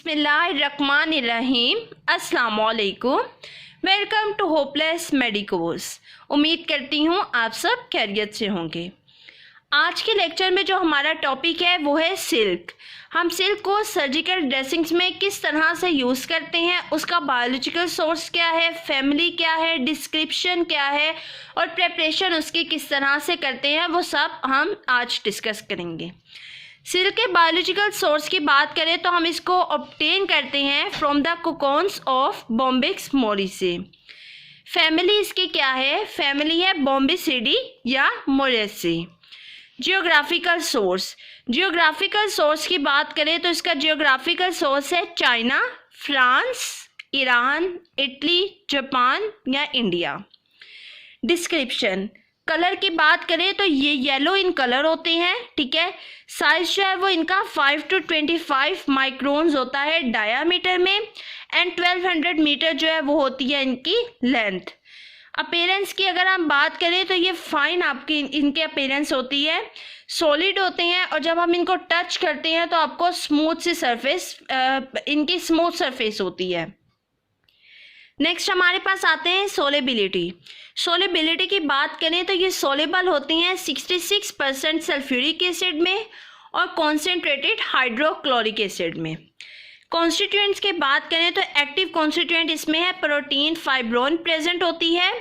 बिस्मिल्लाहिर्रहमानिर्रहीम। अस्सलाम वालेकुम। Welcome to hopeless medicos. उम्मीद करती हूँ आप सब खैरियत से होंगे। आज के लेक्चर में जो हमारा टॉपिक है वो है सिल्क। हम सिल्क को सर्जिकल ड्रेसिंग्स में किस तरह से यूज़ करते हैं, उसका बायोलॉजिकल सोर्स क्या है, फैमिली क्या है, डिस्क्रिप्शन क्या है और प्रेपरेशन उसकी किस तरह से करते हैं, वो सब हम आज डिस्कस करेंगे। सिल्क के बायोलॉजिकल सोर्स की बात करें तो हम इसको ऑब्टेन करते हैं from the cocoons of Bombyx mori. Family इसकी क्या है? फैमिली है बॉम्बिसिडी या Moraceae. Geographical source, geographical source की बात करें तो इसका जियोग्राफिकल सोर्स है China, France, Iran, Italy, Japan या इंडिया। डिस्क्रिप्शन, कलर की बात करें तो ये येलो इन कलर होते हैं, ठीक है। साइज जो है वो इनका 5 to 25 माइक्रोन्स होता है डायामीटर में एंड 1200 मीटर जो है वो होती है इनकी लेंथ। अपीयरेंस की अगर हम बात करें तो ये फाइन आपकी इनके अपीयरेंस होती है, सॉलिड होते हैं और जब हम इनको टच करते हैं तो आपको स्मूथ सी सरफेस इनकी स्मूथ सरफेस होती है। नेक्स्ट हमारे पास आते हैं सोलेबिलिटी। सोलेबिलिटी की बात करें तो ये सोलेबल होती हैं 66% सल्फ्यूरिक एसिड में और कॉन्सेंट्रेटेड हाइड्रोक्लोरिक एसिड में। कॉन्स्टिट्यूएंट्स की बात करें तो एक्टिव कॉन्स्टिट्यूएंट इसमें है प्रोटीन, फाइब्रोन प्रेजेंट होती है,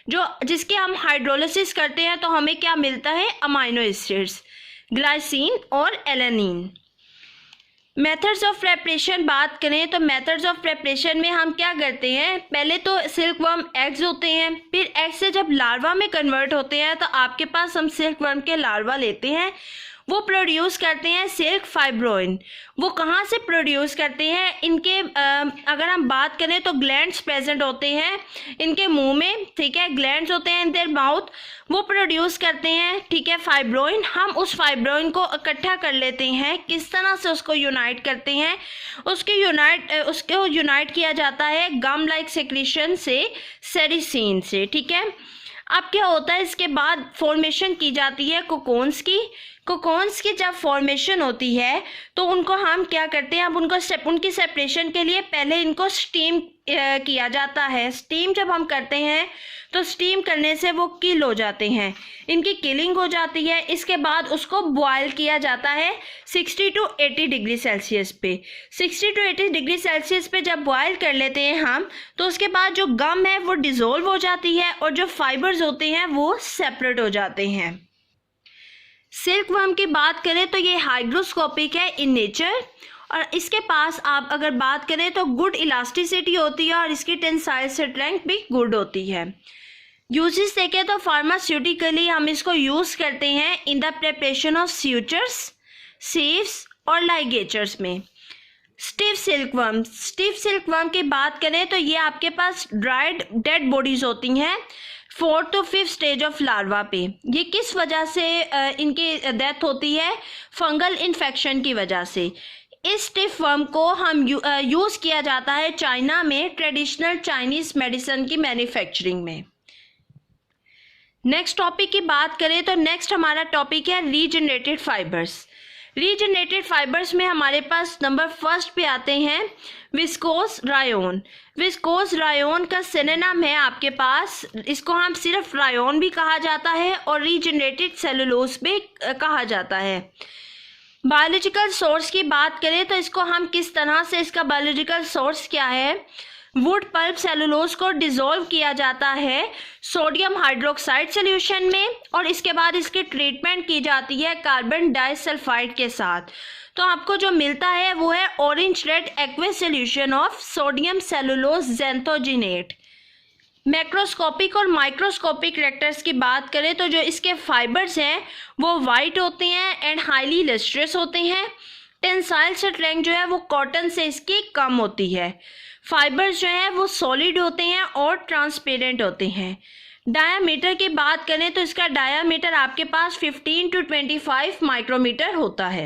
जो जिसके हम हाइड्रोलिसिस करते हैं तो हमें क्या मिलता है? अमाइनो एसिड्स, ग्लाइसिन और एलेनिन। मेथड्स ऑफ प्रेपरेशन बात करें तो मेथड्स ऑफ प्रेपरेशन में हम क्या करते हैं? पहले तो सिल्क वर्म एग्स होते हैं, फिर एग से जब लार्वा में कन्वर्ट होते हैं तो आपके पास हम सिल्क वर्म के लार्वा लेते हैं, वो प्रोड्यूस करते हैं सिल्क फाइब्रोइन। वो कहाँ से प्रोड्यूस करते हैं? इनके अगर हम बात करें तो ग्लैंड्स प्रेजेंट होते हैं इनके मुंह में, ठीक है, ग्लैंड्स होते हैं इन देयर माउथ, वो प्रोड्यूस करते हैं, ठीक है, फाइब्रोइन। हम उस फाइब्रोइन को इकट्ठा कर लेते हैं, किस तरह से उसको यूनाइट करते हैं? उसको यूनाइट किया जाता है गम लाइक सेक्रेशन से, सेरिसीन से, ठीक है। अब क्या होता है? इसके बाद फॉर्मेशन की जाती है कोकोन्स की। कोकोन्स की जब फॉर्मेशन होती है तो उनको हम क्या करते हैं? अब उनकी सेपरेशन के लिए पहले इनको स्टीम किया जाता है। स्टीम जब हम करते हैं तो स्टीम करने से वो किल हो जाते हैं, इनकी किलिंग हो जाती है। इसके बाद उसको बॉयल किया जाता है 60 to 80 डिग्री सेल्सियस पे। 60 to 80 डिग्री सेल्सियस पे जब बॉयल कर लेते हैं हम, तो उसके बाद जो गम है वो डिज़ोल्व हो जाती है और जो फाइबर्स होते हैं वो सेपरेट हो जाते हैं। सिल्क वर्म की बात करें तो ये हाइग्रोस्कोपिक है इन नेचर और इसके पास आप अगर बात करें तो गुड इलास्टिसिटी होती है और इसकी टेंसाइल स्ट्रेंथ भी गुड होती है। यूजेस देखें तो फार्मास्यूटिकली हम इसको यूज़ करते हैं in the preparation of sutures, sieves और लाइगेचर्स में। स्टिफ सिल्क वर्म की बात करें तो ये आपके पास ड्राइड डेड बॉडीज होती हैं 4th to 5th stage of larva पे। ये किस वजह से इनकी डेथ होती है? फंगल इन्फेक्शन की वजह से। इस स्टिफ वर्म को हम यूज़ किया जाता है चाइना में ट्रेडिशनल चाइनीज़ मेडिसिन की मैन्युफैक्चरिंग में। नेक्स्ट टॉपिक की बात करें तो नेक्स्ट हमारा टॉपिक है रीजनरेटेड फाइबर्स। रीजनरेटेड फाइबर्स में हमारे पास नंबर फर्स्ट पे आते हैं विस्कोस रायोन। विस्कोस रायोन का सिनोनिम है आपके पास, इसको हम सिर्फ रायोन भी कहा जाता है और रीजनरेटेड सेलुलोज भी कहा जाता है। बायोलॉजिकल सोर्स की बात करें तो इसको हम किस तरह से, इसका बायोलॉजिकल सोर्स क्या है? वुड पल्प सेलुलोज को डिसॉल्व किया जाता है सोडियम हाइड्रोक्साइड सॉल्यूशन में और इसके बाद इसकी ट्रीटमेंट की जाती है कार्बन डाइसल्फाइड के साथ। तो आपको जो मिलता है वो है orange red aqueous solution of sodium cellulose xanthogenate. Macroscopic और माइक्रोस्कोपिक रेक्टर्स की बात करें तो जो इसके फाइबर्स हैं वो वाइट होते हैं एंड हाईली लस्ट्रस होते हैं। टेंसाइल स्ट्रेंथ जो है वो कॉटन से इसकी कम होती है। फाइबर्स जो है वो सॉलिड होते हैं और ट्रांसपेरेंट होते हैं। डायामीटर की बात करें तो इसका डायामीटर आपके पास 15 to 25 माइक्रोमीटर होता है।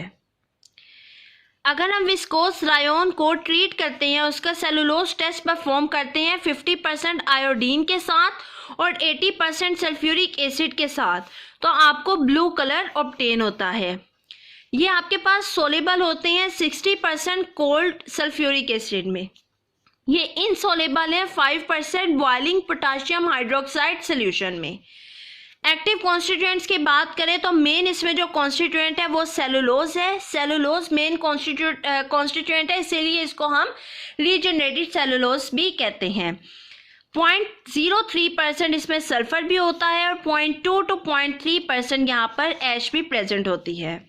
अगर हम विस्कोस रायोन को ट्रीट करते हैं, उसका सेलुलोज टेस्ट परफॉर्म करते हैं 50% आयोडीन के साथ और 80% सल्फ्यूरिक एसिड के साथ, तो आपको ब्लू कलर ऑब्टेन होता है। ये आपके पास सोलेबल होते हैं 60% कोल्ड सल्फ्यूरिक एसिड में। ये इनसोलेबल है 5% बॉइलिंग पोटाशियम हाइड्रोक्साइड सोल्यूशन में। एक्टिव कॉन्स्टिट्यूएंट्स की बात करें तो मेन इसमें जो कॉन्स्टिट्यूएंट है वो सेलुलोज है। सेलुलोज मेन कॉन्स्टिट्यूएंट है, इसीलिए इसको हम रीजनरेटेड सेलुलोज भी कहते हैं। 0.03% इसमें सल्फर भी होता है और 0.2 to 0.3% यहाँ पर ऐश भी प्रेजेंट होती है।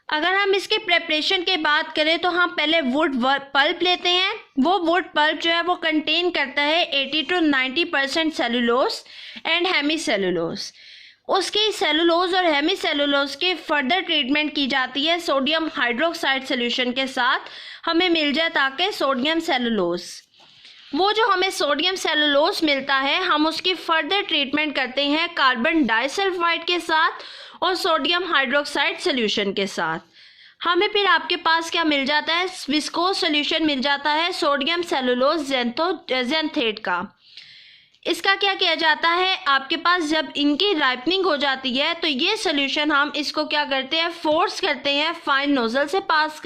अगर हम इसके प्रेपरेशन की बात करें तो हम पहले वुड पल्प लेते हैं। वो वुड पल्प जो है वो कंटेन करता है 80 to 90% cellulose and hemi cellulose. उसकी सेलुलोज और हेमी सेलुलोज की फर्दर ट्रीटमेंट की जाती है सोडियम हाइड्रोक्साइड सोल्यूशन के साथ, हमें मिल जाए ताकि सोडियम सेलुलोज। वो जो हमें सोडियम सेलुलोज मिलता है हम उसकी फर्दर ट्रीटमेंट करते हैं कार्बन डाइसल्फाइड के साथ और सोडियम हाइड्रोक्साइड सोल्यूशन के साथ। हमें फिर आपके पास क्या मिल जाता है, विस्कोस सोल्यूशन मिल जाता है सोडियम सेलुलोज जेंथेट का। इसका क्या किया जाता है, आपके पास जब इनकी राइपनिंग हो जाती है तो ये सोल्यूशन हम इसको क्या करते हैं, फोर्स करते हैं फाइन नोजल से पास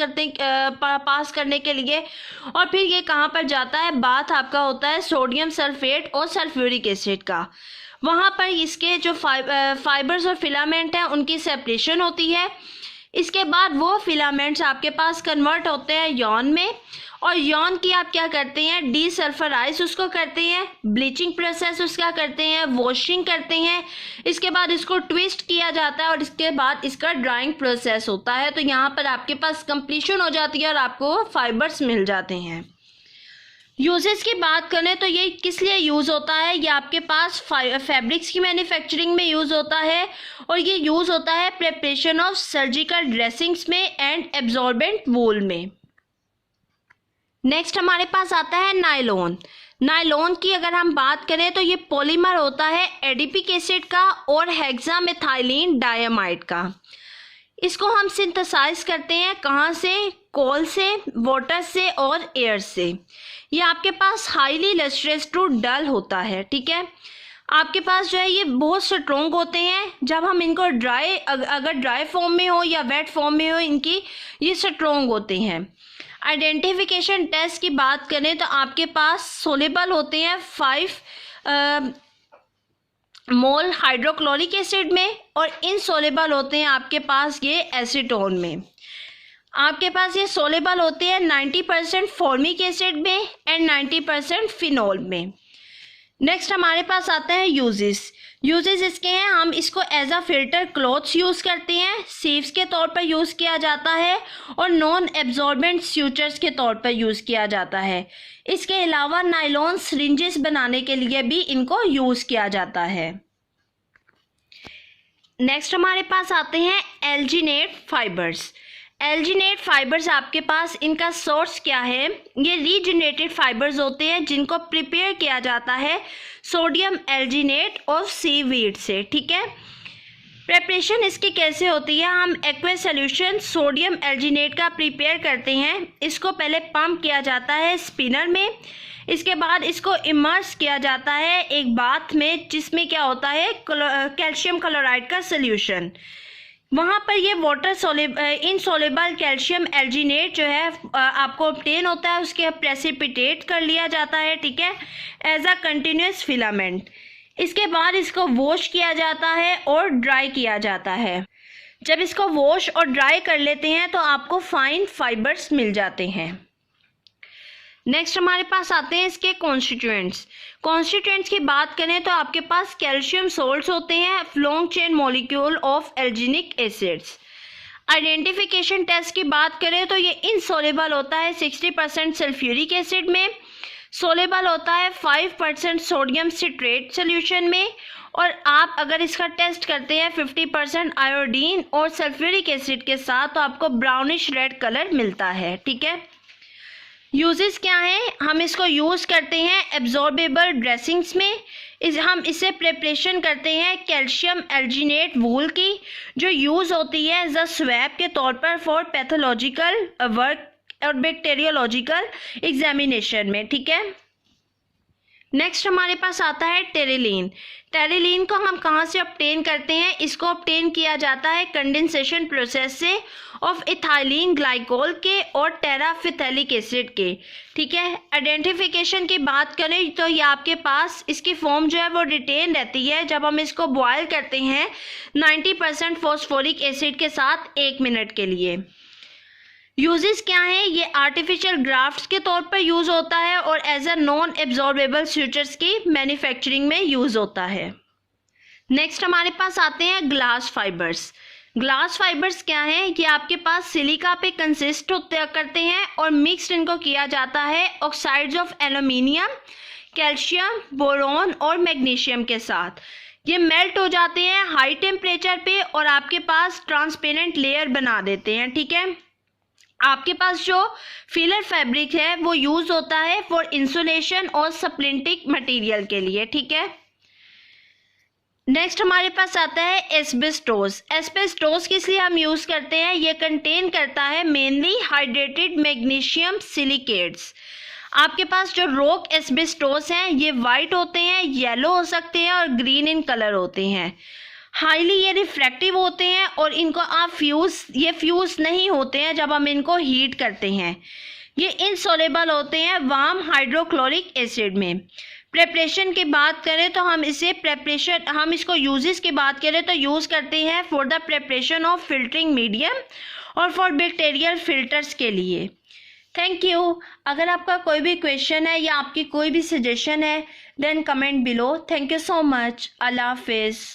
करने के लिए, और फिर ये कहाँ पर जाता है, बाथ आपका होता है सोडियम सल्फेट और सल्फ्यूरिक एसिड का। वहाँ पर इसके जो फाइबर्स और फिलामेंट हैं उनकी सेपरेशन होती है। इसके बाद वो फिलामेंट्स आपके पास कन्वर्ट होते हैं यॉन में, और यॉन की आप क्या करते हैं, डीसल्फराइज उसको करते हैं, ब्लीचिंग प्रोसेस उसका करते हैं, वॉशिंग करते हैं। इसके बाद इसको ट्विस्ट किया जाता है और इसके बाद इसका ड्राइंग प्रोसेस होता है। तो यहाँ पर आपके पास कंप्लीशन हो जाती है और आपको फाइबर्स मिल जाते हैं। यूजेस की बात करें तो ये किस लिए यूज़ होता है, ये आपके पास फैब्रिक्स की मैन्युफैक्चरिंग में यूज़ होता है, और ये यूज़ होता है प्रिपरेशन ऑफ सर्जिकल ड्रेसिंग्स में एंड एब्जॉर्बेंट वूल में। नेक्स्ट हमारे पास आता है नायलॉन। नायलॉन की अगर हम बात करें तो ये पॉलीमर होता है एडिपिक एसिड का और हेक्सामेथाइलिन डायमाइड का। इसको हम सिंथेसाइज करते हैं कहाँ से, कोल से, वाटर से और एयर से। ये आपके पास हाईली लस्ट्रस टू डल होता है, ठीक है। आपके पास जो है ये बहुत स्ट्रॉन्ग होते हैं। जब हम इनको अगर ड्राई फॉर्म में हो या वेट फॉर्म में हो इनकी, ये स्ट्रॉन्ग होते हैं। आइडेंटिफिकेशन टेस्ट की बात करें तो आपके पास सोलेबल होते हैं 5 मोल हाइड्रोक्लोरिक एसिड में, और इनसोलेबल होते हैं आपके पास ये एसीटोन में। आपके पास ये सोलेबल होते हैं 90% फॉर्मिक एसिड में एंड 90% फिनोल में। नेक्स्ट हमारे पास आता है यूजेस इसके हैं, हम इसको as a filter cloths use करते हैं, सीव्स के तौर पर यूज़ किया जाता है, और नॉन एब्जॉर्बेंट स्यूचर्स के तौर पर यूज़ किया जाता है। इसके अलावा नायलॉन सिरिंजेस बनाने के लिए भी इनको यूज़ किया जाता है। नेक्स्ट हमारे पास आते हैं एल्जिनेट फाइबर्स। एल्जिनेट फाइबर्स आपके पास इनका सोर्स क्या है, ये रीजनरेटेड फाइबर्स होते हैं जिनको प्रिपेयर किया जाता है सोडियम एल्जिनेट और सीवीड से, ठीक है। प्रिपरेशन इसकी कैसे होती है, हम एक्वस सॉल्यूशन सोडियम एल्जिनेट का प्रिपेयर करते हैं। इसको पहले पंप किया जाता है स्पिनर में, इसके बाद इसको इमर्स किया जाता है एक बाथ में जिसमें क्या होता है, कैल्शियम क्लोराइड का सोल्यूशन। वहाँ पर ये इनसोलेबल कैल्शियम एल्जिनेट जो है आपको ऑब्टेन होता है, उसके प्रेसिपिटेट कर लिया जाता है, ठीक है, एज अ कंटिन्यूस फिलामेंट। इसके बाद इसको वॉश किया जाता है और ड्राई किया जाता है। जब इसको वॉश और ड्राई कर लेते हैं तो आपको फाइन फाइबर्स मिल जाते हैं। नेक्स्ट हमारे पास आते हैं इसके कॉन्स्टिट्यूएंट्स की बात करें तो आपके पास कैल्शियम सोल्ट्स होते हैं, long chain molecule of alginic acids. Identification test की बात करें तो ये इनसोलेबल होता है 60% सल्फ्यूरिक एसिड में, सोलेबल होता है 5% सोडियम सिट्रेट सोल्यूशन में, और आप अगर इसका टेस्ट करते हैं 50% आयोडीन और सल्फ्यूरिक एसिड के साथ तो आपको ब्राउनिश रेड कलर मिलता है, ठीक है। यूजेस क्या हैं, हम इसको यूज़ करते हैं एब्जॉर्बेबल ड्रेसिंग्स में, हम इसे प्रिपरेशन करते हैं कैल्शियम एल्जिनेट वूल की, जो यूज़ होती है एज अ स्वैब के तौर पर फॉर पैथोलॉजिकल वर्क और बैक्टीरियोलॉजिकल एग्जामिनेशन में, ठीक है। नेक्स्ट हमारे पास आता है टेरिलीन। टेरिलीन को हम कहाँ से ऑब्टेन करते हैं? इसको ऑब्टेन किया जाता है कंडेंसेशन प्रोसेस से ऑफ इथाइलिन ग्लाइकोल के और टेराफिथैलिक एसिड के। ठीक है, आइडेंटिफिकेशन की बात करें तो ये आपके पास इसकी फॉर्म जो है वो रिटेन रहती है जब हम इसको बॉयल करते हैं 90% फॉस्फोरिक एसिड के साथ 1 मिनट के लिए। यूजेस क्या है? ये आर्टिफिशियल ग्राफ्ट्स के तौर पर यूज़ होता है और एज अ नॉन एब्जॉर्बेबल स्यूचर्स की मैन्युफैक्चरिंग में यूज़ होता है। नेक्स्ट हमारे पास आते हैं ग्लास फाइबर्स। ग्लास फाइबर्स क्या है? ये आपके पास सिलिका पे कंसिस्ट करते हैं और मिक्स्ड इनको किया जाता है oxides of aluminium, calcium, boron और मैग्नीशियम के साथ। ये मेल्ट हो जाते हैं हाई टेम्परेचर पे और आपके पास ट्रांसपेरेंट लेयर बना देते हैं। ठीक है, आपके पास जो फिलर फैब्रिक है वो यूज होता है फॉर इंसुलेशन और सप्लिंटिक मटेरियल के लिए। ठीक है, नेक्स्ट हमारे पास आता है एस्बेस्टोस। एस्बेस्टोस किस लिए हम यूज करते हैं? ये कंटेन करता है मेनली हाइड्रेटेड मैग्नीशियम सिलिकेट्स। आपके पास जो रॉक एस्बेस्टोस हैं ये वाइट होते हैं, येलो हो सकते हैं और ग्रीन इन कलर होते हैं। हाईली ये रिफ्रैक्टिव होते हैं और इनको आप फ्यूज़ नहीं होते हैं जब हम इनको हीट करते हैं। ये इनसोलेबल होते हैं वार्म हाइड्रोक्लोरिक एसिड में। प्रेपरेशन की बात करें तो हम इसको यूजेस की बात करें तो यूज़ करते हैं for the preparation of filtering medium और फॉर बैक्टीरियल फिल्टर्स के लिए। Thank you. अगर आपका कोई भी क्वेश्चन है या आपकी कोई भी सजेशन है then comment below. Thank you so much. अल्लाह हाफिज़।